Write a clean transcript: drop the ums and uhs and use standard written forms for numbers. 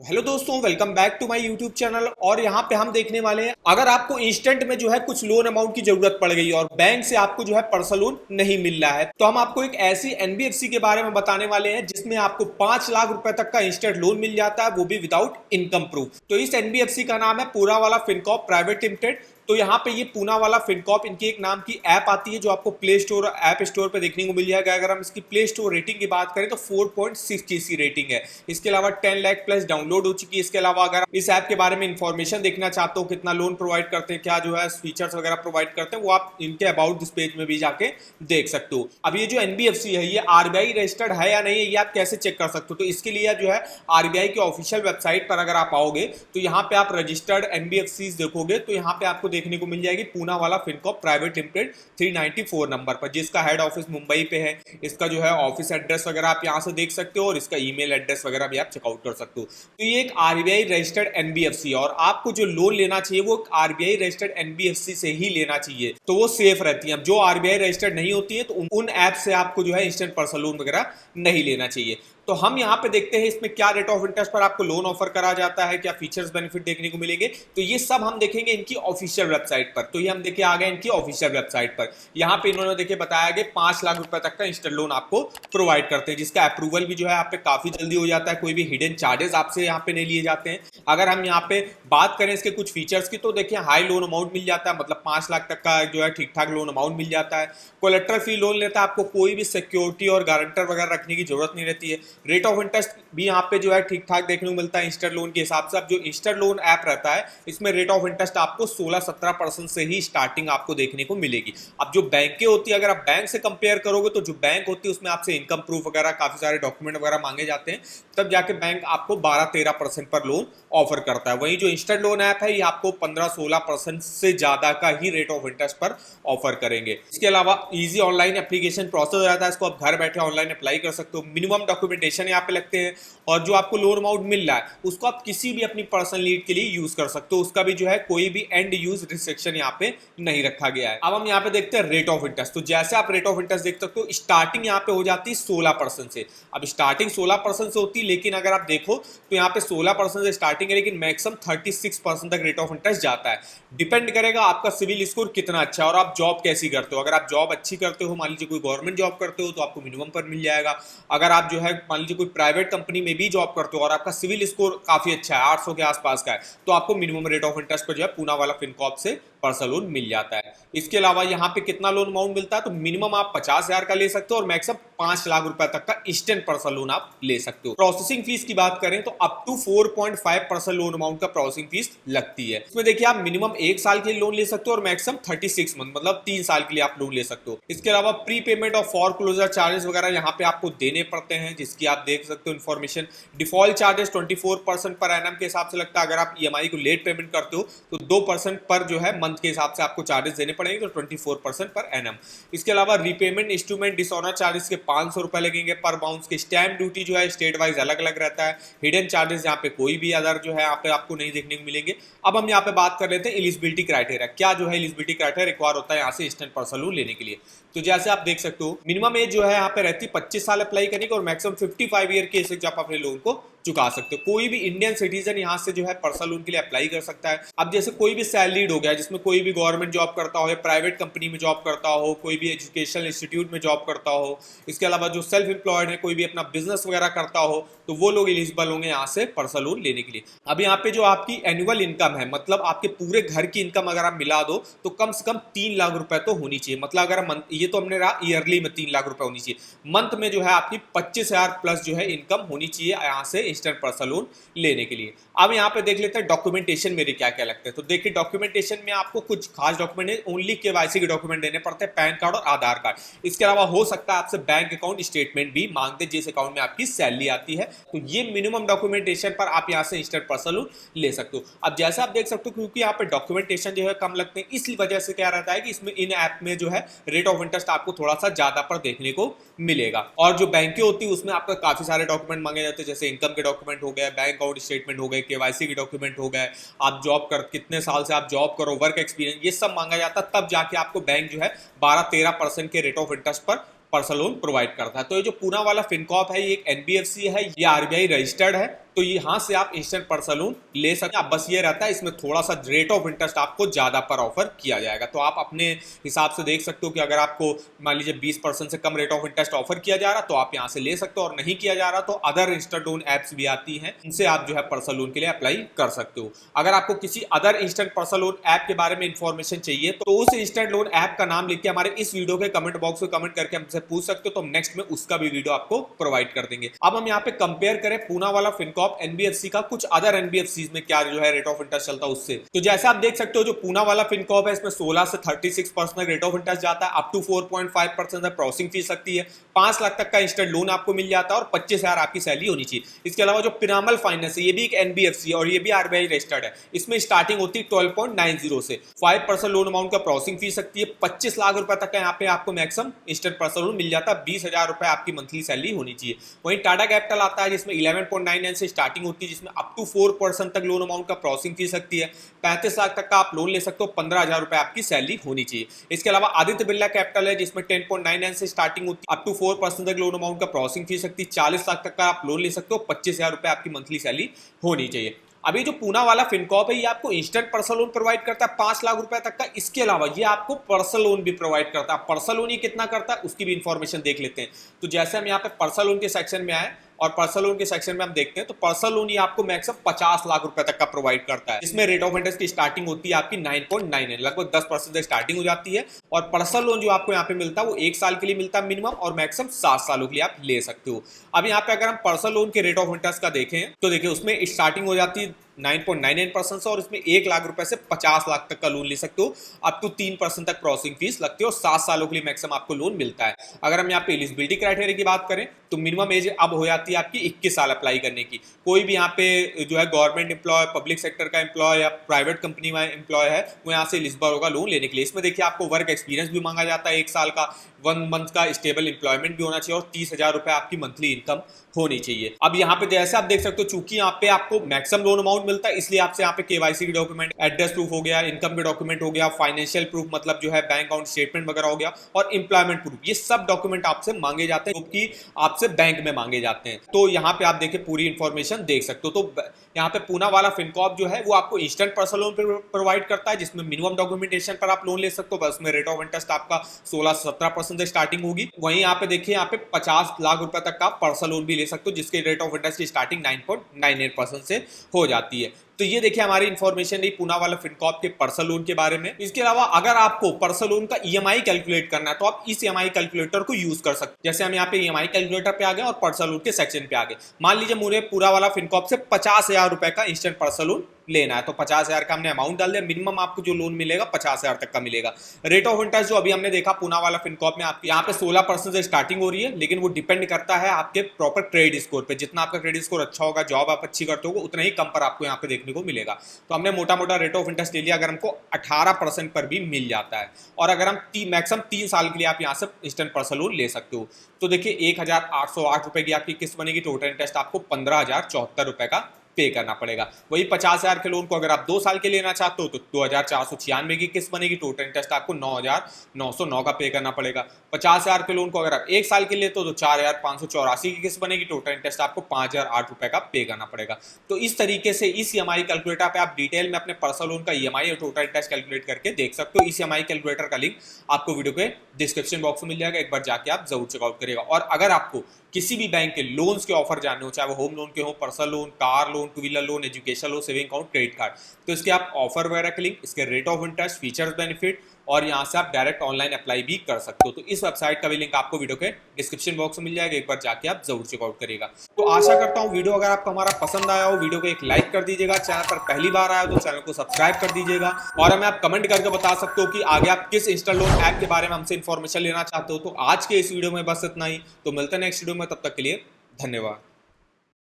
Hello दोस्तों, welcome back to my YouTube channel. और यहाँ पे हम देखने वाले हैं, अगर आपको इंस्टेंट में जो है कुछ लोन अमाउंट की जरूरत पड़ गई और बैंक से आपको जो है पर्सनल लोन नहीं मिल रहा है, तो हम आपको एक ऐसी एनबीएफसी के बारे में बताने वाले हैं जिसमें आपको 5 लाख रुपए तक का इंस्टेंट लोन मिल जाता है, वो भी विदाउट इनकम प्रूफ। तो इस एनबीएफसी का नाम है पूना वाला फिनकॉर्प प्राइवेट लिमिटेड। तो यहाँ पे ये पूना वाला फिनकॉर्प, इनकी एक नाम की ऐप आती है जो आपको प्ले स्टोर और ऐप स्टोर पे देखने को मिल जाएगा। अगर हम इसकी प्ले स्टोर रेटिंग की बात करें तो 4.6 की रेटिंग है। इसके अलावा 10 लाख प्लस डाउनलोड हो चुकी है। इसके अलावा अगर इस ऐप के बारे में इंफॉर्मेशन देखना चाहते हो, कितना लोन प्रोवाइड करते हैं, क्या जो है फीचर्स वगैरह प्रोवाइड करते हैं, वो आप इनके अबाउट दिस पेज में भी जाके देख सकते हो। अब ये जो एनबीएफसी है ये आरबीआई रजिस्टर्ड है या नहीं है, ये आप कैसे चेक कर सकते हो? तो इसके लिए जो है आरबीआई की ऑफिशियल वेबसाइट पर अगर आप आओगे तो यहाँ पे आप रजिस्टर्ड एनबीएफसी देखोगे, तो यहाँ पे आपको देखने को मिल जाएगी पूना वाला फिनकॉर्प प्राइवेट लिमिटेड 394 नंबर पर, जिसका हेड ऑफिस मुंबई पे है। इसका जो है ऑफिस एड्रेस वगैरह आप यहाँ से देख सकते हो और इसका ईमेल एड्रेस वगैरह भी आप चेकआउट कर सकते हो। तो ये एक आरबीआई रजिस्टर्ड एनबीएफसी है और आपको जो लोन लेना चाहिए वो आरबीआई रजिस्टर्ड एनबीएफसी से ही लेना चाहिए, तो वो सेफ रहती है। अब जो आरबीआई रजिस्टर्ड नहीं होती है तो उन ऐप से आपको जो है इंस्टेंट पर्सनल लोन वगैरह नहीं लेना चाहिए। तो हम यहाँ पे देखते हैं इसमें क्या रेट ऑफ इंटरेस्ट पर आपको लोन ऑफर करा जाता है, क्या फीचर्स बेनिफिट देखने को मिलेंगे, तो ये सब हम देखेंगे इनकी ऑफिशियल वेबसाइट पर। तो ये हम देखे आ गए इनकी ऑफिशियल वेबसाइट पर। यहाँ पे इन्होंने देखे बताया कि 5 लाख रुपए तक का इंस्टेंट लोन आपको प्रोवाइड करते हैं, जिसका अप्रूवल भी जो है आप पे काफी जल्दी हो जाता है। कोई भी हिडन चार्जेस आपसे यहाँ पे नहीं लिए जाते हैं। अगर हम यहाँ पे बात करें इसके कुछ फीचर्स की, तो देखिए हाई लोन अमाउंट मिल जाता है, मतलब 5 लाख तक का जो है ठीक ठाक लोन अमाउंट मिल जाता है। कोलेट्रल फ्री लोन लेता है, आपको कोई भी सिक्योरिटी और गारंटर वगैरह रखने की जरूरत नहीं रहती है। रेट ऑफ इंटरेस्ट भी यहाँ पे जो है ठीक ठाक देखने को मिलता है इंस्टेंट लोन के हिसाब से। अब जो इंस्टेंट लोन ऐप रहता है इसमें रेट ऑफ इंटरेस्ट आपको 16-17% से ही स्टार्टिंग आपको देखने को मिलेगी। अब जो बैंकें होती है, अगर आप बैंक से कंपेयर करोगे तो जो बैंक होती है उसमें आपसे इनकम प्रूफ वगैरह काफी सारे डॉक्यूमेंट वगैरह मांगे जाते हैं, तब जाके बैंक आपको 12-13% पर लोन ऑफर करता है। वहीं जो इंस्टेंट लोन ऐप है ये आपको 15-16% से ज्यादा का ही रेट ऑफ इंटरेस्ट पर ऑफर करेंगे। इसके अलावा इजी ऑनलाइन एप्लीकेशन प्रोसेस हो जाता है, इसको आप घर बैठे ऑनलाइन अप्लाई कर सकते हो। मिनिमम डॉक्यूमेंटेशन यहाँ पे लगते हैं और जो आपको लोन अमाउंट मिल रहा है उसको आप किसी भी अपनी पर्सनल नीड के लिए यूज कर सकते हो। उसका भी जो है कोई भी एंड यूज रिस्ट्रिक्शन यहाँ पे नहीं रखा गया है। अब हम यहाँ पे देखते हैं रेट ऑफ इंटरेस्ट। तो जैसे आप रेट ऑफ इंटरेस्ट देख सकते हो, स्टार्टिंग यहाँ पे हो जाती है 16% से। अब स्टार्टिंग 16% से होती है, लेकिन अगर आप देखो तो यहाँ पे 16% से स्टार्टिंग है, लेकिन मैक्सिमम 36% तक रेट ऑफ इंटरेस्ट जाता है। डिपेंड करेगा आपका सिविल स्कोर कितना अच्छा है और आप जॉब कैसी करते हो। अगर आप जॉब अच्छी करते हो, मान लीजिए कोई गवर्नमेंट जॉब करते हो, तो आपको मिनिमम पर मिल जाएगा। अगर आप जो है मान लीजिए कोई प्राइवेट कंपनी में भी जॉब करते हो और आपका सिविल स्कोर काफी अच्छा है, 800 के आसपास का है, तो आपको मिनिमम रेट ऑफ इंटरेस्ट पर जो है पूना वाला फिनकॉर्प से पर्सनल लोन मिल जाता है। इसके अलावा यहाँ पे कितना लोन अमाउंट मिलता है, तो मिनिमम आप 50,000 का ले सकते हो और मैक्सिमम 5 लाख रुपए तक का इंस्टेंट पर्सनल लोन आप ले सकते हो। प्रोसेसिंग फीस की बात करें तो अप टू 4.5% लोन अमाउंट का प्रोसेसिंग फीस लगती है। इसमें देखिए आप मिनिमम 1 साल के लिए लोन ले सकते हो और मैक्सिमम 36 मंथ मतलब 3 साल के लिए आप लोन ले सकते हो। इसके अलावा प्री पेमेंट और फॉर क्लोजर चार्जेस वगैरह यहाँ पे आपको देने पड़ते हैं, जिसकी आप देख सकते हो information. Default charges 24% per annum के हिसाब से लगता है। अगर आप ईएमआई को लेट पेमेंट करते हो तो 2% पर जो है मंथ के हिसाब से आपको चार्जेस देने पड़ेंगे, तो 24% पर एनम। इसके अलावा रीपेमेंट इंस्ट्रूमेंट डिसऑनर चार्जेस के 500 रुपए लगेंगे पर बाउंस के। स्टैंप ड्यूटी जो है स्टेट वाइज अलग अलग रहता है। हिडन चार्जेस यहाँ पे कोई भी अदर जो है यहाँ पे आपको नहीं देखने को मिलेंगे। अब हम यहाँ पे बात कर लेते हैं एलिजिबिलिटी क्राइटेरिया। क्या जो है एलिजिबिलिटी क्राइटेरिया रिक्वायर होता है यहाँ से इंस्टेंट पर्सनल लोन लेने के लिए? तो जैसे आप देख सकते हो मिनिमम एज जो है यहाँ पे रहती है 25 साल अप्लाई करने की और मैक्सिमम 55 ईयर के एज आप अपने लोन को चुका सकते हो। कोई भी इंडियन सिटीजन यहाँ से जो है पर्सनल लोन के लिए अप्लाई कर सकता है। अब जैसे कोई भी सैलरीड हो गया, जिसमें कोई भी गवर्नमेंट जॉब करता हो या प्राइवेट कंपनी में जॉब करता हो, कोई भी एजुकेशनल इंस्टीट्यूट में जॉब करता हो, इसके अलावा जो सेल्फ एम्प्लॉयड है, कोई भी अपना बिजनेस वगैरह करता हो, तो वो लोग एलिजिबल होंगे यहाँ से पर्सनल लोन लेने के लिए। अब यहाँ पे जो आपकी एनुअल इनकम है, मतलब आपके पूरे घर की इनकम अगर आप मिला दो तो कम से कम 3 लाख रुपए तो होनी चाहिए। मतलब अगर ये तो हमने रहा ईयरली में 3 लाख रुपए होनी चाहिए, मंथ में जो है आपकी 25,000 प्लस जो है इनकम होनी चाहिए यहाँ से इंस्टेंट पर्सनल लोन लेने के लिए। अब यहाँ पे देख लेते हैं डॉक्यूमेंटेशन मेरे क्या क्या लगते हैं। तो देखिए डॉक्यूमेंटेशन में आपको कुछ खास डॉक्यूमेंट है, ओनली केवाईसी के डॉक्यूमेंट देने पड़ते हैं, पैन कार्ड और आधार कार्ड। इसके अलावा हो सकता है आपसे बैंक अकाउंट स्टेटमेंट भी मांगते, जिस अकाउंट में आपकी सैलरी आती है। तो ये मिनिमम डॉक्यूमेंटेशन पर आप यहाँ से इंस्टेंट पर्सनल लोन ले सकते हो। अब जैसे आप देख सकते हो क्योंकि यहाँ पे डॉक्यूमेंटेशन जो है कम लगते हैं, इस वजह से क्या रहता है कि इसमें इन ऐप में जो है रेट ऑफ इंटरेस्ट आपको थोड़ा सा ज्यादा पर देखने को मिलेगा। और जो बैंकें होती है उसमें आपका काफी सारे डॉक्यूमेंट मांगे जाते हैं, जैसे इनकम के डॉक्यूमेंट हो गए, बैंक अकाउंट स्टेटमेंट हो गए, केवाईसी के डॉक्यूमेंट हो गए, आप जॉब कर कितने साल से आप जॉब करो, वर्क एक्सपीरियंस, ये सब मांगा जाता है। तब जाके आपको बैंक जो है 12-13% के रेट ऑफ इंटरेस्ट पर पर्सनल लोन प्रोवाइड करता है। तो ये जो पूना वाला फिनकॉर्प है ये एक एनबीएफसी है, ये आरबीआई रजिस्टर्ड है तो यहाँ से आप इंस्टेंट पर्सनल लोन ले सकते हैं। बस ये रहता है इसमें थोड़ा सा रेट ऑफ इंटरेस्ट आपको ज्यादा पर ऑफर किया जाएगा। तो आप अपने हिसाब से देख सकते हो कि अगर आपको मान लीजिए 20% से कम रेट ऑफ इंटरेस्ट ऑफर किया जा रहा तो आप यहाँ से ले सकते हो, और नहीं किया जा रहा तो अदर इंस्टेंट लोन एप्स भी आती हैं, उनसे आप जो है पर्सनल लोन के लिए अप्लाई कर सकते हो। अगर आपको किसी other instant personal loan app के बारे में इंफॉर्मेशन चाहिए तो उस इंस्टेंट लोन ऐप का नाम लिख के हमारे इस वीडियो के कमेंट बॉक्स में कमेंट करके हमसे पूछ सकते हो, तो हम नेक्स्ट में उसका भी वीडियो आपको प्रोवाइड कर देंगे। अब हम यहाँ पे कंपेयर करें पूना वाला फिनकॉर्प एनबीएफसी का कुछ अदर एनबीएफसी में क्या जो है रेट ऑफ इंटरेस्ट चलता है उससे। तो जैसे आप देख सकते हो जो पूना वाला फिनकॉर्प है इसमें 16 से 36% रेट ऑफ इंटरेस्ट जाता है, अप टू 4.5% प्रोसेसिंग फीस लगती है, 5 लाख तक का इंस्टेंट लोन आपको मिल जाता है और 25,000 आपकी सैलरी होनी चाहिए। इसके अलावा जो पिरामल फाइनेंस है ये भी एक एनबीएफसी और ये भी आरबीआई रजिस्टर्ड है, इसमें स्टार्टिंग होती है 12.90 से, 5% लोन अमाउंट का प्रोसेसिंग फीस लगती है, 25 लाख रुपए तक का यहाँ पे आपको मैक्सिमम इंस्टेंट पर्सनल लोन मिल जाता है, 20,000 रुपए आपकी मंथली सैलरी होनी चाहिए। वहीं टाटा कैपिटल आता है जिसमें 11.99 से स्टार्टिंग होती है, जिसमें अप टू 4% तक लोन अमाउंट का प्रोसेसिंग फीस लगती है, 35 लाख तक का आप लोन ले सकते हो, 15,000 रुपए आपकी सैलरी होनी चाहिए। इसके अलावा आदित्य बिरला कैपिटल है जिसमें 10.99 से स्टार्टिंग होती है, अप टू 4% तक लोन अमाउंट का प्रोसेसिंग फीस लगती है, 40 लाख तक का आप लोन ले सकते हो, 25,000 रुपए आपकी मंथली सैलरी होनी चाहिए। अभी जो पूना वाला फिनकॉर्प है ये आपको इंस्टेंट पर्सनल लोन प्रोवाइड करता है 5 लाख रुपए तक का। इसके अलावा ये आपको पर्सनल लोन भी प्रोवाइड करता है। पर्सनल लोन ये कितना करता है उसकी भी इंफॉर्मेशन देख लेते हैं। तो जैसे हम यहाँ पे पर्सनल लोन के सेक्शन में आए और पर्सनल लोन के सेक्शन में हम देखते हैं तो पर्सनल लोन ये आपको मैक्सिमम 50 लाख रुपए तक का प्रोवाइड करता है। इसमें रेट ऑफ इंटरेस्ट की स्टार्टिंग होती है आपकी 9.99, लगभग 10% से स्टार्टिंग हो जाती है। और पर्सनल लोन जो आपको यहाँ पे मिलता है वो 1 साल के लिए मिलता है मिनिमम, और मैक्सिमम 7 सालों के लिए आप ले सकते हो। अब यहाँ पे अगर हम पर्सनल लोन के रेट ऑफ इंटरेस्ट का देखें तो देखिए उसमें स्टार्टिंग हो जाती है 9.99% से, और इसमें 1 लाख रुपए से 50 लाख तक का लोन ले सकते हो, अप टू 3% तक प्रोसेसिंग फीस लगती है, और 7 सालों के लिए मैक्सिमम आपको लोन मिलता है। अगर हम यहाँ पे एलिजिबिलिटी क्राइटेरिया की बात करें तो मिनिमम एज अब हो जाती है आपकी 21 साल अप्लाई करने की। कोई भी यहाँ पे जो है गवर्नमेंट एम्प्लॉय, पब्लिक सेक्टर का एम्प्लॉय या प्राइवेट कंपनी में एम्प्लॉय है वो यहाँ से एलिजिबल होगा लोन लेने के लिए। इसमें देखिए आपको वर्क एक्सपीरियंस भी मांगा जाता है 1 साल का, 1 मंथ का स्टेबल एम्प्लॉयमेंट भी होना चाहिए, और 30,000 रुपए आपकी मंथली इनकम होनी चाहिए। अब यहाँ पे जैसे आप देख सकते हो चूंकि यहाँ पे आपको मैक्सिमम लोन अमाउंट मिलता है इसलिए आपसे यहाँ पे केवाईसी के डॉक्यूमेंट, एड्रेस प्रूफ हो गया, इनकम के डॉक्यूमेंट हो गया, फाइनेंशियल प्रूफ मतलब जो है बैंक अकाउंट स्टेटमेंट वगैरह हो गया, और एम्प्लॉयमेंट प्रूफ, ये सब डॉक्यूमेंट आपसे मांगे जाते हैं जो कि आपसे बैंक में मांगे जाते हैं। तो यहाँ पे आप देखिए पूरी इंफॉर्मेशन देख सकते हो। तो यहाँ पे पूना वाला फिनकॉर्प जो है वो आपको इंस्टेंट पर्सनल लोन प्रोवाइड करता है जिसमें मिनिमम डॉक्यूमेंटेशन पर आप लोन ले सकते हो, बस उसमें रेट ऑफ इंटरेस्ट आपका 16 से 17% से स्टार्टिंग होगी। वहीं यहाँ पे देखिए यहाँ पे 50 लाख रुपए तक का पर्सनल लोन भी ले सकते हो जिसके रेट ऑफ इंटरेस्ट की स्टार्टिंग 9.98% से हो जाती है। तो ये देखिए हमारी इंफॉर्मेशन रही पूना वाला फिनकॉर्प के पर्सनल लोन के बारे में। इसके अलावा अगर आपको पर्सनल लोन का ईएमआई कैलकुलेट करना है तो आप इस ईएमआई कैलकुलेटर को यूज कर सकते हैं। जैसे हम यहाँ पे ईएमआई कैलकुलेटर पे आ गए और पर्सनल लोन के सेक्शन पे आ गए। मान लीजिए मुझे पूरा वाला फिनकॉर्प से 50,000 रुपए का इंस्टेंट पर्सनल लोन लेना है, तो 50,000 का हमने अमाउंट डाल दिया, मिनिमम आपको जो लोन मिलेगा 50,000 तक का मिलेगा। रेट ऑफ इंटरेस्ट जो अभी हमने देखा पूना वाला फिनकॉर्प में आपके यहाँ पे 16% से स्टार्टिंग हो रही है, लेकिन वो डिपेंड करता है आपके प्रॉपर क्रेडिट स्कोर पे। जितना आपका क्रेडिट स्कोर अच्छा होगा, जॉब आप अच्छी करते हो, उतना ही कम पर आपको यहाँ पे देखने को मिलेगा। तो हमने मोटा मोटा रेट ऑफ इंटरेस्ट ले लिया, अगर हमको 18% पर भी मिल जाता है, और अगर हम मैक्सिमम 3 साल के लिए आप यहाँ से इंस्टेंट पर्सनल लोन ले सकते हो। तो देखिए 1,808 रुपए की आपकी किस्त बनेगी, टोटल इंटरेस्ट आपको 15,074 रुपए का पे करना पड़ेगा। वही 50,000 के लोन को अगर आप 2 साल के लेना चाहते हो तो 2,496 की किस्त बनेगी, टोटल इंटरेस्ट आपको 9,909 का पे करना पड़ेगा। 50,000 के लोन को अगर आप 1 साल के लेते हो तो 4,584 की किस्त बनेगी, टोटल इंटरेस्ट आपको 5,008 रुपए का पे करना पड़ेगा। तो इस तरीके से इस ईएमआई कैलकुलेटर पे आप डिटेल में अपने पर्सनल लोन का ईएमआई और टोटल इंटरेस्ट कैलकुलेट करके देख सकते हो। इस ईएमआई कैलकुलेटर का लिंक आपको वीडियो के डिस्क्रिप्शन बॉक्स में मिल जाएगा, एक बार जाके आप जरूर चेकआउट करिएगा। और अगर आपको किसी भी बैंक के लोन्स के ऑफर जानने हो, चाहे वो होम लोन के हो, personal loan, car loan, 2 wheeler loan, education loan, saving account, credit card, तो इसके आप ऑफर वगैरह के लिंक, इसके rate of interest, features, benefit, और यहाँ से आप डायरेक्ट ऑनलाइन अप्लाई भी कर सकते हो। तो इस वेबसाइट का भी लिंक आपको वीडियो के डिस्क्रिप्शन बॉक्स में मिल जाएगा, एक बार जाके आप जरूर चेकआउट करिएगा। तो आशा करता हूँ वीडियो अगर आपको हमारा पसंद आया हो, वीडियो को एक लाइक कर दीजिएगा, चैनल पर पहली बार आया हो तो चैनल को सब्सक्राइब कर दीजिएगा, और हमें आप कमेंट करके बता सकते हो कि आगे आप किस इंस्टेंट लोन ऐप के बारे में हमसे इन्फॉर्मेशन लेना चाहते हो। तो आज के इस वीडियो में बस इतना ही, तो मिलते हैं नेक्स्ट वीडियो में, तब तक के लिए धन्यवाद।